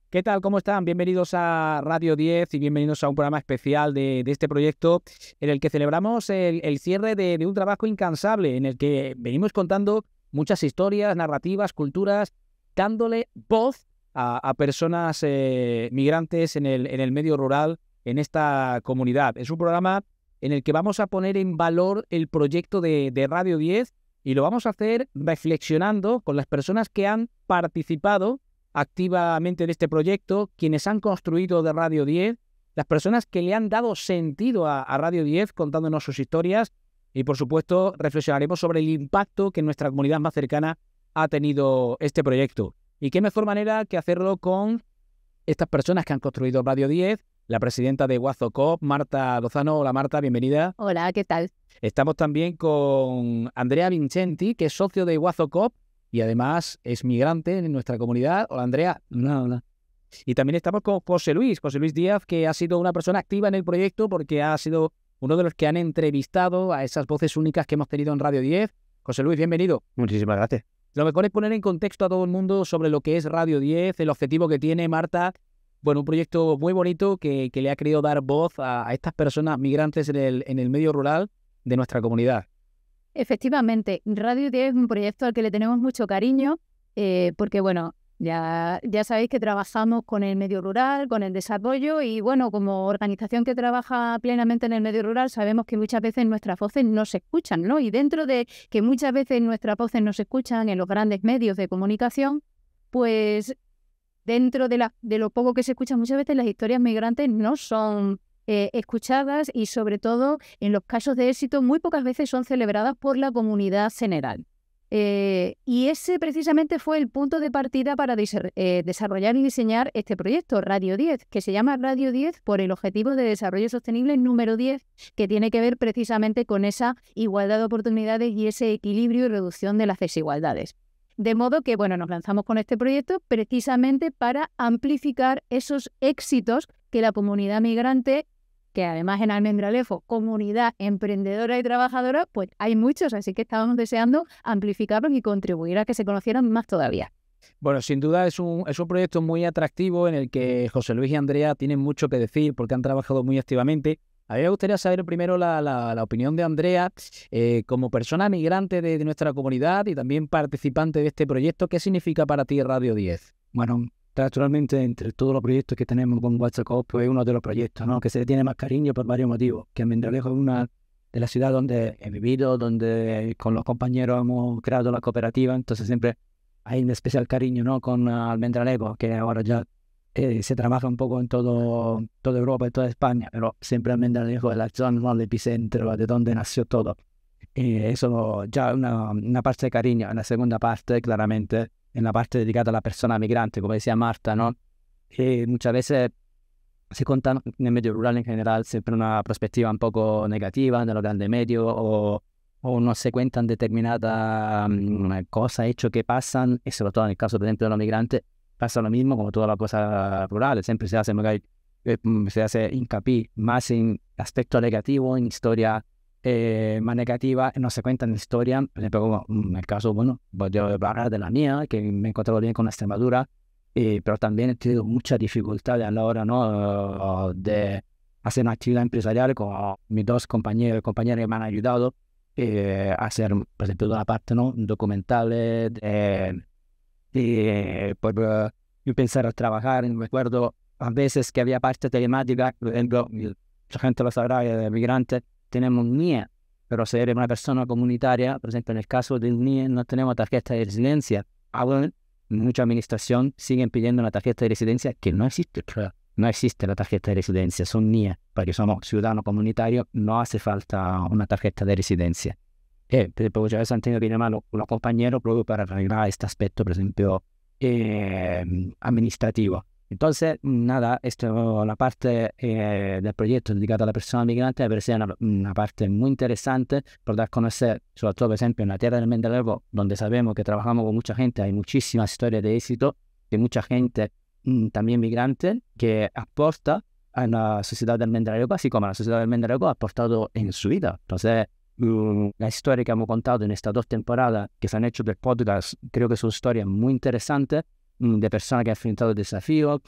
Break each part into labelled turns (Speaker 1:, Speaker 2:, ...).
Speaker 1: ¿Qué tal? ¿Cómo están? Bienvenidos a Radio 10 y bienvenidos a un programa especial de este proyecto en el que celebramos el cierre de un trabajo incansable, en el que venimos contando muchas historias, narrativas, culturas, dándole voz a personas migrantes en el medio rural, en esta comunidad. Es un programa en el que vamos a poner en valor el proyecto de Radio 10 y lo vamos a hacer reflexionando con las personas que han participado activamente en este proyecto, quienes han construido de Radio 10, las personas que le han dado sentido a Radio 10 contándonos sus historias y, por supuesto, reflexionaremos sobre el impacto que en nuestra comunidad más cercana ha tenido este proyecto. Y qué mejor manera que hacerlo con estas personas que han construido Radio 10, la presidenta de WazoCoop, Marta Lozano. Hola Marta, bienvenida.
Speaker 2: Hola, ¿qué tal?
Speaker 1: Estamos también con Andrea Vincenti, que es socio de WazoCoop y además es migrante en nuestra comunidad. Hola Andrea.
Speaker 3: Hola.
Speaker 1: Y también estamos con José Luis Díaz, que ha sido una persona activa en el proyecto porque ha sido uno de los que han entrevistado a esas voces únicas que hemos tenido en Radio 10. José Luis, bienvenido.
Speaker 3: Muchísimas gracias.
Speaker 1: Lo mejor es poner en contexto a todo el mundo sobre lo que es Radio 10, el objetivo que tiene Marta. Bueno, un proyecto muy bonito que le ha querido dar voz a estas personas migrantes en el medio rural de nuestra comunidad.
Speaker 2: Efectivamente, Radio 10 es un proyecto al que le tenemos mucho cariño porque, bueno, ya sabéis que trabajamos con el medio rural, con el desarrollo y, bueno, como organización que trabaja plenamente en el medio rural, sabemos que muchas veces nuestras voces no se escuchan, ¿no? Y dentro de que muchas veces nuestras voces no se escuchan en los grandes medios de comunicación, pues dentro de lo poco que se escucha, muchas veces las historias migrantes no son escuchadas y, sobre todo, en los casos de éxito, muy pocas veces son celebradas por la comunidad general. Y ese precisamente fue el punto de partida para desarrollar y diseñar este proyecto, Radio 10, que se llama Radio 10 por el Objetivo de Desarrollo Sostenible número 10, que tiene que ver precisamente con esa igualdad de oportunidades y ese equilibrio y reducción de las desigualdades. De modo que, bueno, nos lanzamos con este proyecto precisamente para amplificar esos éxitos que la comunidad migrante, que además en Almendralejo, comunidad emprendedora y trabajadora, pues hay muchos, así que estábamos deseando amplificarlos y contribuir a que se conocieran más todavía.
Speaker 1: Bueno, sin duda es un proyecto muy atractivo en el que José Luis y Andrea tienen mucho que decir porque han trabajado muy activamente. A mí me gustaría saber primero la opinión de Andrea como persona migrante de nuestra comunidad y también participante de este proyecto. ¿Qué significa para ti Radio 10?
Speaker 3: Bueno, naturalmente, entre todos los proyectos que tenemos con WhatsApp, pues es uno de los proyectos, ¿no?, que se le tiene más cariño por varios motivos. Que Almendralejo es una de las ciudades donde he vivido, donde con los compañeros hemos creado la cooperativa, entonces siempre hay un especial cariño, ¿no?, con Almendralejo, que ahora ya se trabaja un poco en toda Europa y toda España, pero siempre Almendralejo es la zona, ¿no?, el epicentro de donde nació todo. Eso ya una parte de cariño. En la segunda parte, claramente, en la parte dedicada a la persona migrante, como decía Marta, ¿no? Muchas veces se cuenta en el medio rural en general siempre una perspectiva un poco negativa de los grandes medios o no se cuentan determinadas cosas, hechos que pasan, y sobre todo en el caso, por ejemplo, de los migrantes, pasa lo mismo como todas las cosas rurales. Siempre se hace hincapié más en aspectos negativos, en historia más negativa, no se cuentan historias, por ejemplo, como en el caso, bueno, voy a hablar de la mía, que me he encontrado bien con la Extremadura, pero también he tenido muchas dificultades a la hora, ¿no?, de hacer una actividad empresarial con mis dos compañeros que me han ayudado a hacer, por ejemplo, una parte, ¿no?, documentales, pues yo pensar a trabajar. Recuerdo a veces que había parte telemática, por ejemplo, mucha gente lo sabrá, de migrantes, tenemos NIE, pero si eres una persona comunitaria, por ejemplo, en el caso del NIE no tenemos tarjeta de residencia. Aún mucha administración siguen pidiendo una tarjeta de residencia que no existe. No existe la tarjeta de residencia, son NIE, porque somos ciudadanos comunitarios, no hace falta una tarjeta de residencia. Pero muchas veces han tenido que ir a mano los compañeros proprio para arreglar este aspecto, por ejemplo, administrativo. Entonces, nada, esto, la parte del proyecto dedicada a la persona migrante me parecía una parte muy interesante por dar a conocer, sobre todo, por ejemplo, en la tierra del Almendralejo, donde sabemos que trabajamos con mucha gente, hay muchísimas historias de éxito de mucha gente también migrante que aporta a la sociedad del Almendralejo, así como la sociedad del Almendralejo ha aportado en su vida. Entonces, la historia que hemos contado en estas 2 temporadas que se han hecho del podcast, creo que son historias muy interesantes de personas que han enfrentado desafíos,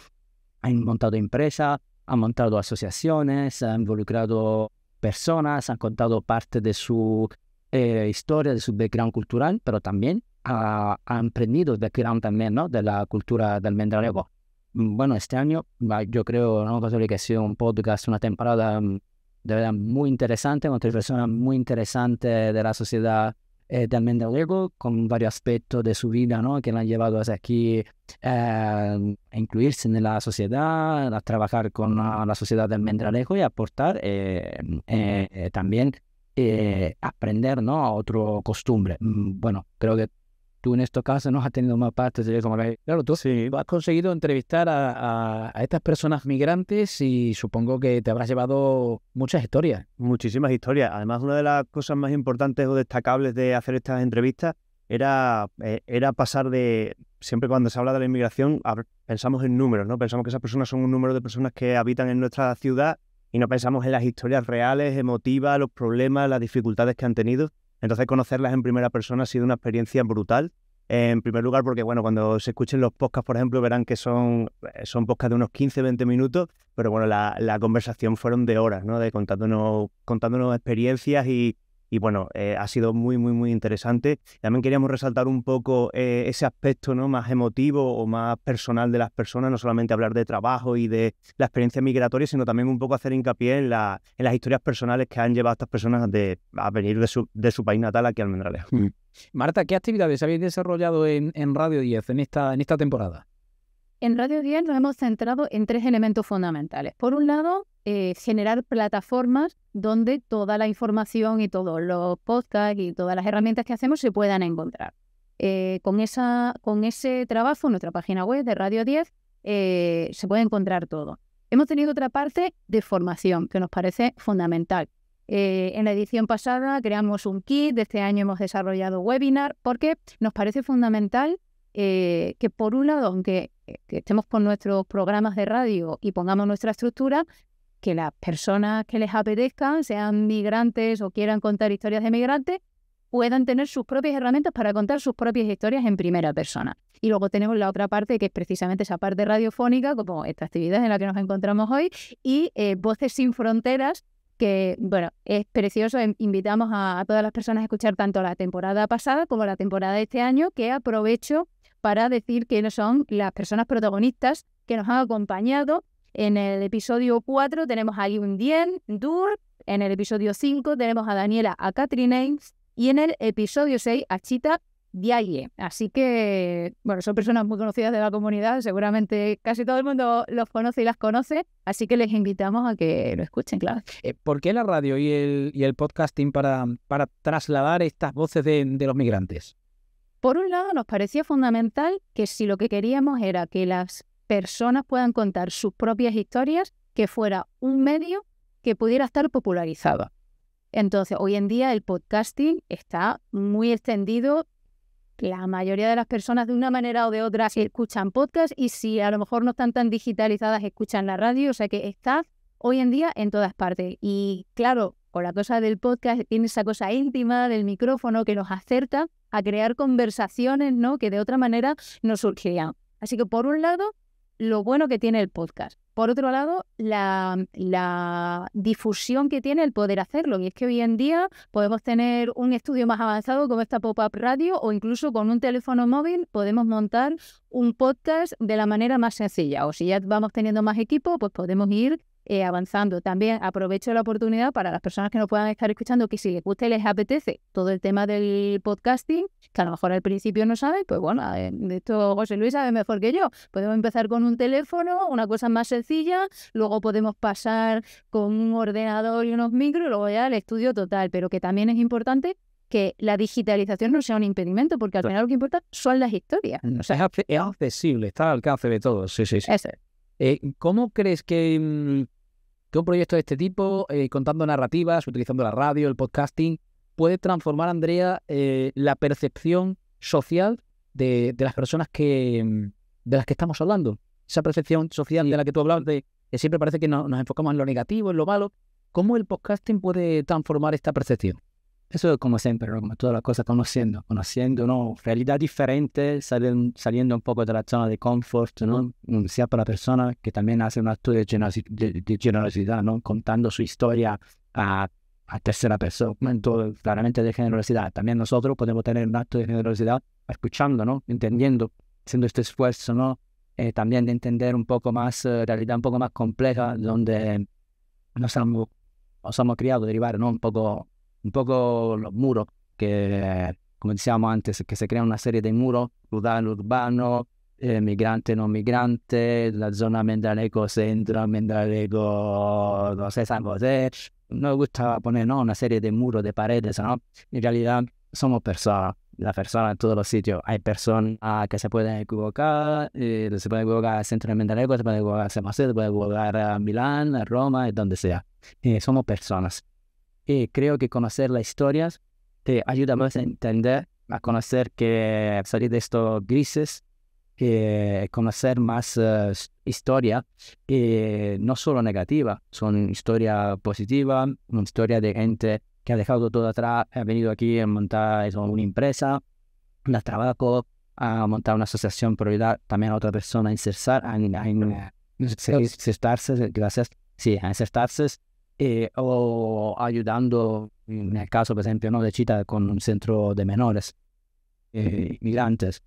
Speaker 3: han montado empresas, han montado asociaciones, han involucrado personas, han contado parte de su historia, de su background cultural, pero también han aprendido el background también, ¿no?, de la cultura del almendralejo. Bueno, este año yo creo, ¿no?, que ha sido un podcast, una temporada de verdad muy interesante, con tres personas muy interesantes de la sociedad de almendralejo, con varios aspectos de su vida, ¿no?, que la han llevado hasta aquí a incluirse en la sociedad, a trabajar con la sociedad de almendralejo y aportar también aprender, ¿no?, a otra costumbre. Bueno, creo que tú en estos casos no has tenido más partes de como que...
Speaker 1: Claro, tú has conseguido entrevistar a estas personas migrantes y supongo que te habrás llevado muchas historias.
Speaker 4: Muchísimas historias. Además, una de las cosas más importantes o destacables de hacer estas entrevistas era pasar de... Siempre cuando se habla de la inmigración pensamos en números, ¿no? Pensamos que esas personas son un número de personas que habitan en nuestra ciudad y no pensamos en las historias reales, emotivas, los problemas, las dificultades que han tenido. Entonces, conocerlas en primera persona ha sido una experiencia brutal. En primer lugar, porque bueno, cuando se escuchen los podcasts, por ejemplo, verán que son podcasts de unos 15-20 minutos, pero bueno, la conversación fueron de horas, ¿no?, de contándonos experiencias y bueno, ha sido muy, muy, muy interesante. También queríamos resaltar un poco ese aspecto, ¿no?, más emotivo o más personal de las personas, no solamente hablar de trabajo y de la experiencia migratoria, sino también un poco hacer hincapié en las historias personales que han llevado a estas personas a venir de su país natal aquí a Almendralejo.
Speaker 1: Marta, ¿qué actividades habéis desarrollado en Radio 10 en esta temporada?
Speaker 2: En Radio 10 nos hemos centrado en 3 elementos fundamentales. Por un lado, generar plataformas donde toda la información y todos los podcasts y todas las herramientas que hacemos se puedan encontrar. Con ese trabajo, en nuestra página web de Radio 10, se puede encontrar todo. Hemos tenido otra parte de formación que nos parece fundamental. En la edición pasada creamos un kit, de este año hemos desarrollado webinar, porque nos parece fundamental que por un lado, aunque que estemos con nuestros programas de radio y pongamos nuestra estructura, que las personas que les apetezcan, sean migrantes o quieran contar historias de migrantes, puedan tener sus propias herramientas para contar sus propias historias en primera persona. Y luego tenemos la otra parte, que es precisamente esa parte radiofónica, como esta actividad en la que nos encontramos hoy, y Voces sin Fronteras, que, bueno, es precioso. Invitamos a todas las personas a escuchar tanto la temporada pasada como la temporada de este año, que aprovecho para decir quiénes son las personas protagonistas que nos han acompañado. En el episodio 4 tenemos a Yun Dien Dur, en el episodio 5 tenemos a Daniela Acatrinains y en el episodio 6 a Chita Diaye. Así que, bueno, son personas muy conocidas de la comunidad, seguramente casi todo el mundo los conoce y las conoce, así que les invitamos a que lo escuchen, claro.
Speaker 1: ¿Por qué la radio y el podcasting para trasladar estas voces de los migrantes?
Speaker 2: Por un lado, nos parecía fundamental que si lo que queríamos era que las personas puedan contar sus propias historias, que fuera un medio que pudiera estar popularizado. Entonces, hoy en día el podcasting está muy extendido. La mayoría de las personas, de una manera o de otra, escuchan podcast, y si a lo mejor no están tan digitalizadas, escuchan la radio. O sea que está hoy en día en todas partes. Y claro, con la cosa del podcast tiene esa cosa íntima del micrófono que nos acerca a crear conversaciones, ¿no?, que de otra manera no surgirían. Así que, por un lado, lo bueno que tiene el podcast. Por otro lado, la difusión que tiene el poder hacerlo. Y es que hoy en día podemos tener un estudio más avanzado como esta Pop-Up Radio, o incluso con un teléfono móvil podemos montar un podcast de la manera más sencilla. O si ya vamos teniendo más equipo, pues podemos ir avanzando. También aprovecho la oportunidad para las personas que nos puedan estar escuchando, que si les gusta y les apetece todo el tema del podcasting, que a lo mejor al principio no saben, pues bueno, de esto José Luis sabe mejor que yo. Podemos empezar con un teléfono, una cosa más sencilla, luego podemos pasar con un ordenador y unos micros, y luego ya el estudio total. Pero que también es importante que la digitalización no sea un impedimento, porque al final lo que importa son las historias.
Speaker 1: O sea, es accesible, está al alcance de todos. Sí.
Speaker 2: Eso.
Speaker 1: ¿Cómo crees que un proyecto de este tipo, contando narrativas, utilizando la radio, el podcasting, puede transformar, Andrea, la percepción social de las personas de las que estamos hablando? Esa percepción social de la que tú hablabas, de que siempre parece que nos enfocamos en lo negativo, en lo malo. ¿Cómo el podcasting puede transformar esta percepción?
Speaker 3: Eso es como siempre, ¿no? Como todas las cosas, conociendo, ¿no? Realidad diferente, saliendo un poco de la zona de confort, ¿no? Sea para la persona que también hace un acto de generosidad, ¿no? Contando su historia a tercera persona, claramente de generosidad. También nosotros podemos tener un acto de generosidad escuchando, ¿no? Entendiendo, haciendo este esfuerzo, ¿no? También de entender un poco más, realidad un poco más compleja, donde nos hemos criado, derivar, ¿no? Un poco los muros, que como decíamos antes, que se crean una serie de muros, rural, urbano, migrante, no migrante, la zona Mendraleco centro, Mendraleco, no sé, San José. Nos gusta poner, ¿no? Una serie de muros, de paredes, ¿no? En realidad somos personas, la persona en todos los sitios. Hay personas que se pueden equivocar, se pueden equivocar al centro de Mendraleco, se pueden equivocar a San José, se pueden equivocar a Milán, a Roma, donde sea. Somos personas. Y creo que conocer las historias te ayuda más a entender, a conocer que salir de estos grises, conocer más historia, no solo negativa, son historia positiva, una historia de gente que ha dejado todo atrás, ha venido aquí a montar una empresa, da trabajo, a montar una asociación por ayudar también a otra persona a insertarse, gracias, sí, a insertarse. O ayudando, en el caso, por ejemplo, ¿no? de Chita, con un centro de menores migrantes.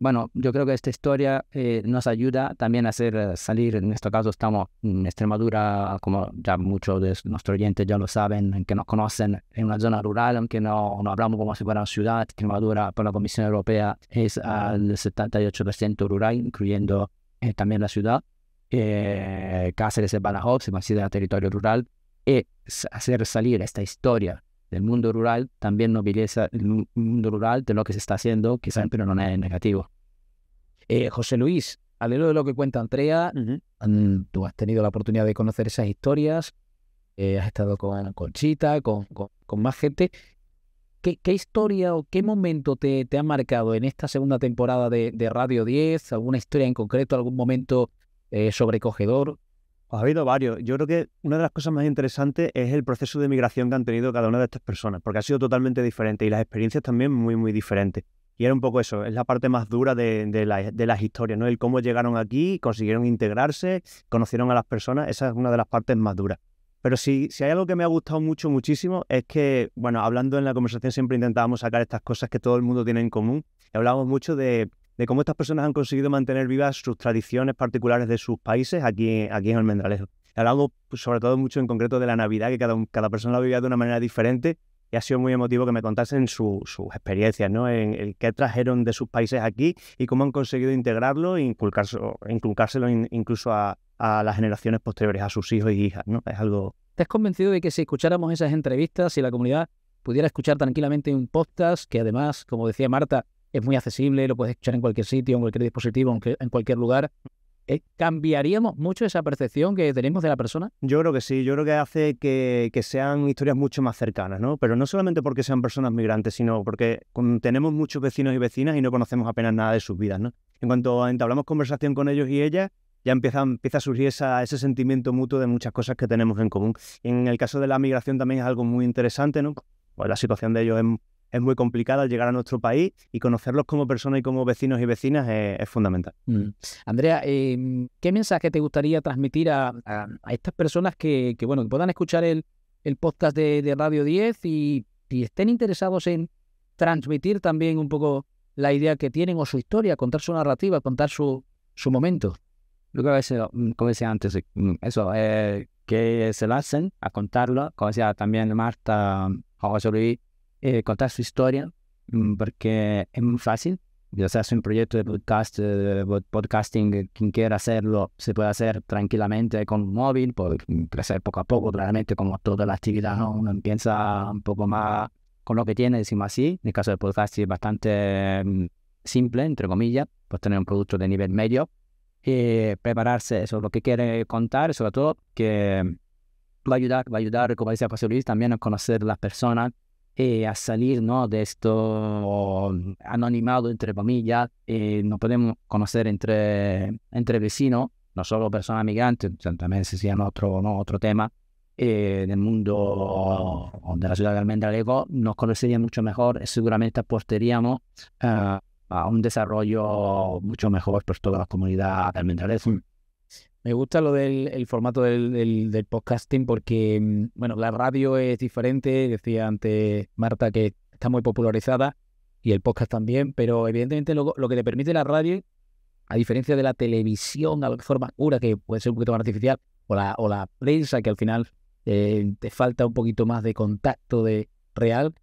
Speaker 3: Bueno, yo creo que esta historia nos ayuda también a hacer salir, en este caso estamos en Extremadura, como ya muchos de nuestros oyentes ya lo saben, que nos conocen, en una zona rural, aunque no hablamos como si fuera una ciudad. Extremadura, por la Comisión Europea, es al 78% rural, incluyendo también la ciudad. Cáceres y Badajoz se considera territorio rural, y hacer salir esta historia del mundo rural también moviliza el mundo rural de lo que se está haciendo, que siempre no es negativo.
Speaker 1: José Luis, al hilo de lo que cuenta Andrea, tú has tenido la oportunidad de conocer esas historias, has estado con Chita, con más gente. ¿Qué historia o qué momento te ha marcado en esta segunda temporada de Radio 10? ¿Alguna historia en concreto, algún momento sobrecogedor?
Speaker 4: Ha habido varios. Yo creo que una de las cosas más interesantes es el proceso de migración que han tenido cada una de estas personas, porque ha sido totalmente diferente y las experiencias también muy, muy diferentes. Y era un poco eso, es la parte más dura de las historias, ¿no? El cómo llegaron aquí, consiguieron integrarse, conocieron a las personas, esa es una de las partes más duras. Pero si hay algo que me ha gustado muchísimo, es que, bueno, hablando en la conversación siempre intentábamos sacar estas cosas que todo el mundo tiene en común. Y hablábamos mucho de cómo estas personas han conseguido mantener vivas sus tradiciones particulares de sus países aquí en Almendralejo. Hablamos pues, sobre todo mucho en concreto de la Navidad, que cada persona la vivía de una manera diferente, y ha sido muy emotivo que me contasen sus experiencias, ¿no? En el qué trajeron de sus países aquí y cómo han conseguido integrarlo e inculcárselo incluso a las generaciones posteriores, a sus hijos y hijas, ¿no? Es algo...
Speaker 1: ¿Estás convencido de que si escucháramos esas entrevistas, si la comunidad pudiera escuchar tranquilamente un podcast, que además, como decía Marta, es muy accesible, lo puedes escuchar en cualquier sitio, en cualquier dispositivo, en cualquier lugar, ¿cambiaríamos mucho esa percepción que tenemos de la persona?
Speaker 4: Yo creo que sí, yo creo que hace que sean historias mucho más cercanas, ¿no? Pero no solamente porque sean personas migrantes, sino porque tenemos muchos vecinos y vecinas y no conocemos apenas nada de sus vidas, ¿no? En cuanto entablamos conversación con ellos y ellas, ya empieza a surgir ese sentimiento mutuo de muchas cosas que tenemos en común. En el caso de la migración también es algo muy interesante, ¿no? Pues la situación de ellos es muy complicada al llegar a nuestro país, y conocerlos como personas y como vecinos y vecinas es fundamental.
Speaker 1: Andrea, ¿qué mensaje te gustaría transmitir a estas personas que puedan escuchar el podcast de Radio 10 y estén interesados en transmitir también un poco la idea que tienen o su historia, contar su narrativa, contar su momento?
Speaker 3: Yo creo que, como decía antes, eso, que se lancen a contarlo, como decía también Marta, José Luis, contar su historia, porque es muy fácil. Ya sea un proyecto de podcasting, quien quiera hacerlo, se puede hacer tranquilamente con un móvil, puede crecer poco a poco, claramente, como toda la actividad, ¿no? Uno empieza un poco más con lo que tiene, decimos así. En el caso del podcasting es bastante simple, entre comillas, pues tener un producto de nivel medio, prepararse eso, lo que quiere contar, sobre todo que va a ayudar, como decía José Luis, también a conocer las personas, a salir, ¿no? de esto anonimado, entre comillas. Nos podemos conocer entre vecinos, no solo personas migrantes, también se sería otro tema, del mundo de la ciudad de Almendralejo, nos conocerían mucho mejor y seguramente apostaríamos a un desarrollo mucho mejor por toda la comunidad de Almendralejo.
Speaker 1: Me gusta lo del formato del podcasting porque, bueno, la radio es diferente, decía antes Marta que está muy popularizada y el podcast también, pero evidentemente lo que te permite la radio, a diferencia de la televisión, a lo mejor más pura, que puede ser un poquito más artificial, o la prensa, que al final te falta un poquito más de contacto de real,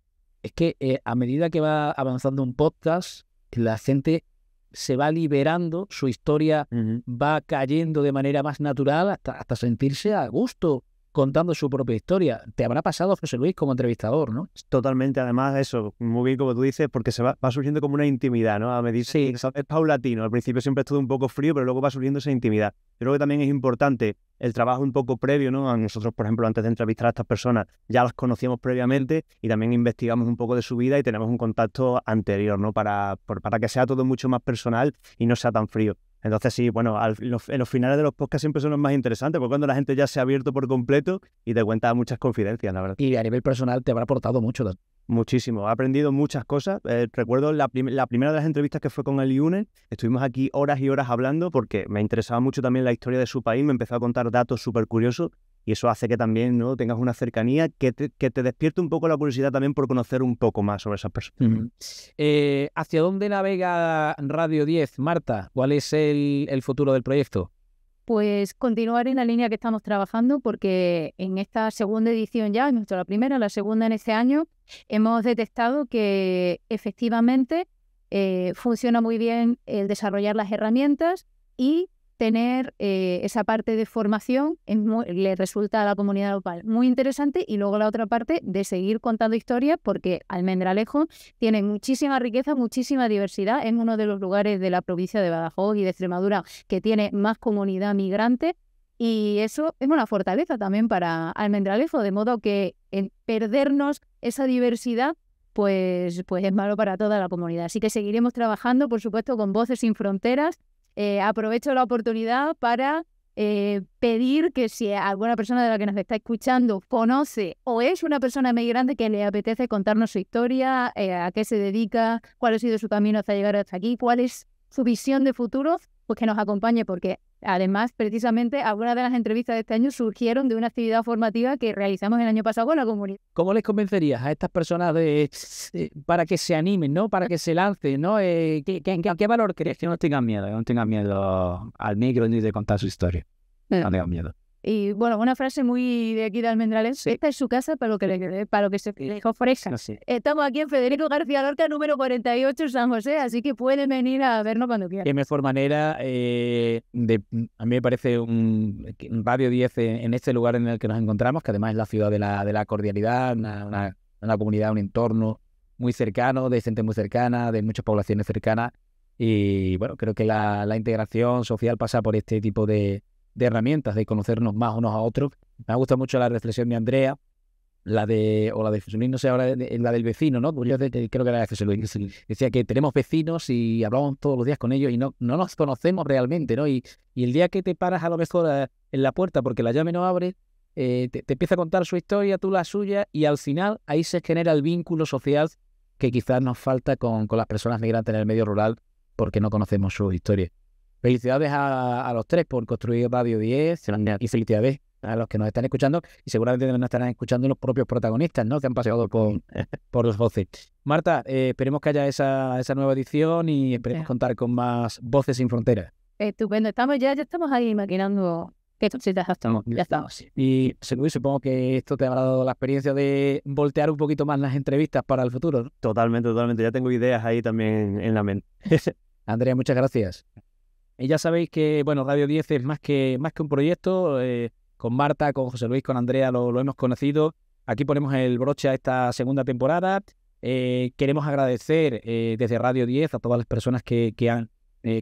Speaker 1: es que a medida que va avanzando un podcast, la gente se va liberando, su historia va cayendo de manera más natural hasta sentirse a gusto contando su propia historia. Te habrá pasado, José Luis, como entrevistador, ¿no?
Speaker 4: Totalmente, además eso, muy bien como tú dices, porque se va surgiendo como una intimidad, ¿no? A medida
Speaker 1: Sí.
Speaker 4: es paulatino, al principio siempre es todo un poco frío, pero luego va surgiendo esa intimidad. Creo que también es importante el trabajo un poco previo, ¿no? A nosotros, por ejemplo, antes de entrevistar a estas personas, ya las conocíamos previamente y también investigamos un poco de su vida y tenemos un contacto anterior, ¿no? Para que sea todo mucho más personal y no sea tan frío. Entonces sí, bueno, en los finales de los podcasts siempre son los más interesantes, porque cuando la gente ya se ha abierto por completo y te cuenta muchas confidencias, la verdad.
Speaker 1: Y a nivel personal te habrá aportado mucho.
Speaker 4: Muchísimo, he aprendido muchas cosas. Recuerdo la primera de las entrevistas que fue con el Iune, estuvimos aquí horas y horas hablando porque me interesaba mucho también la historia de su país, me empezó a contar datos súper curiosos y eso hace que también, ¿no?, tengas una cercanía que te despierte un poco la curiosidad también por conocer un poco más sobre esas personas.
Speaker 1: ¿Hacia dónde navega Radio 10, Marta? ¿Cuál es el futuro del proyecto?
Speaker 2: Pues continuar en la línea que estamos trabajando, porque en esta segunda edición ya, nuestra la primera, la segunda en este año, hemos detectado que efectivamente funciona muy bien el desarrollar las herramientas y tener esa parte de formación le resulta a la comunidad local muy interesante, y luego la otra parte de seguir contando historias, porque Almendralejo tiene muchísima riqueza, muchísima diversidad, es uno de los lugares de la provincia de Badajoz y de Extremadura que tiene más comunidad migrante, y eso es una fortaleza también para Almendralejo, de modo que en perdernos esa diversidad pues es malo para toda la comunidad. Así que seguiremos trabajando, por supuesto, con Voces Sin Fronteras. Aprovecho la oportunidad para pedir que si alguna persona de la que nos está escuchando conoce o es una persona migrante que le apetece contarnos su historia, a qué se dedica, cuál ha sido su camino hasta llegar hasta aquí, cuál es su visión de futuro, pues que nos acompañe, porque además, precisamente, algunas de las entrevistas de este año surgieron de una actividad formativa que realizamos el año pasado con la comunidad.
Speaker 1: ¿Cómo les convencerías a estas personas para que se animen, ¿no? Para que se lancen, ¿no? ¿Qué valor crees?
Speaker 3: Que no tengan miedo al micro ni de contar su historia. No tengan miedo.
Speaker 2: Y bueno, una frase muy de aquí de Almendralejo: sí. Esta es su casa para lo que se les ofrezca.
Speaker 3: Sí.
Speaker 2: Estamos aquí en Federico García Lorca, número 48, San José, así que pueden venir a vernos cuando quieran.
Speaker 1: Qué mejor manera a mí me parece un Radio 10 en este lugar en el que nos encontramos, que además es la ciudad de la cordialidad, una comunidad, un entorno muy cercano, de gente muy cercana, de muchas poblaciones cercanas, y bueno, creo que la integración social pasa por este tipo de herramientas, de conocernos más unos a otros. Me ha gustado mucho la reflexión de Andrea, la de José Luis, no sé ahora, la del vecino, ¿no? Yo creo que era de José Luis. Decía que tenemos vecinos y hablamos todos los días con ellos y no nos conocemos realmente, ¿no? Y el día que te paras a lo mejor en la puerta porque la llave no abre, te empieza a contar su historia, tú la suya, y al final ahí se genera el vínculo social que quizás nos falta con las personas migrantes en el medio rural porque no conocemos su historia. Felicidades a los tres por construir Radio 10 y felicidades a los que nos están escuchando, y seguramente nos estarán escuchando los propios protagonistas, ¿no?, que han pasado por los voces. Marta, esperemos que haya esa nueva edición y esperemos contar con más Voces Sin Fronteras.
Speaker 2: Estupendo, ya estamos ahí maquinando qué cositas estamos. Ya estamos.
Speaker 1: Y supongo que esto te habrá dado la experiencia de voltear un poquito más las entrevistas para el futuro, ¿no?
Speaker 4: Totalmente, ya tengo ideas ahí también en la mente.
Speaker 1: Andrea, muchas gracias. Y ya sabéis que, bueno, Radio 10 es más que un proyecto. Con Marta, con José Luis, con Andrea lo hemos conocido. Aquí ponemos el broche a esta segunda temporada. Queremos agradecer desde Radio 10 a todas las personas que han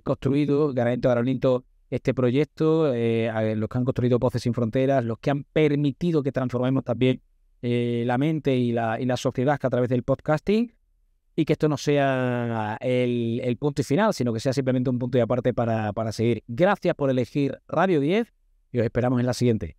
Speaker 1: construido, Granito a Granito, este proyecto, a los que han construido Voces Sin Fronteras, los que han permitido que transformemos también la mente y la sociedad a través del podcasting, y que esto no sea el punto y final, sino que sea simplemente un punto y aparte para seguir. Gracias por elegir Radio 10 y os esperamos en la siguiente.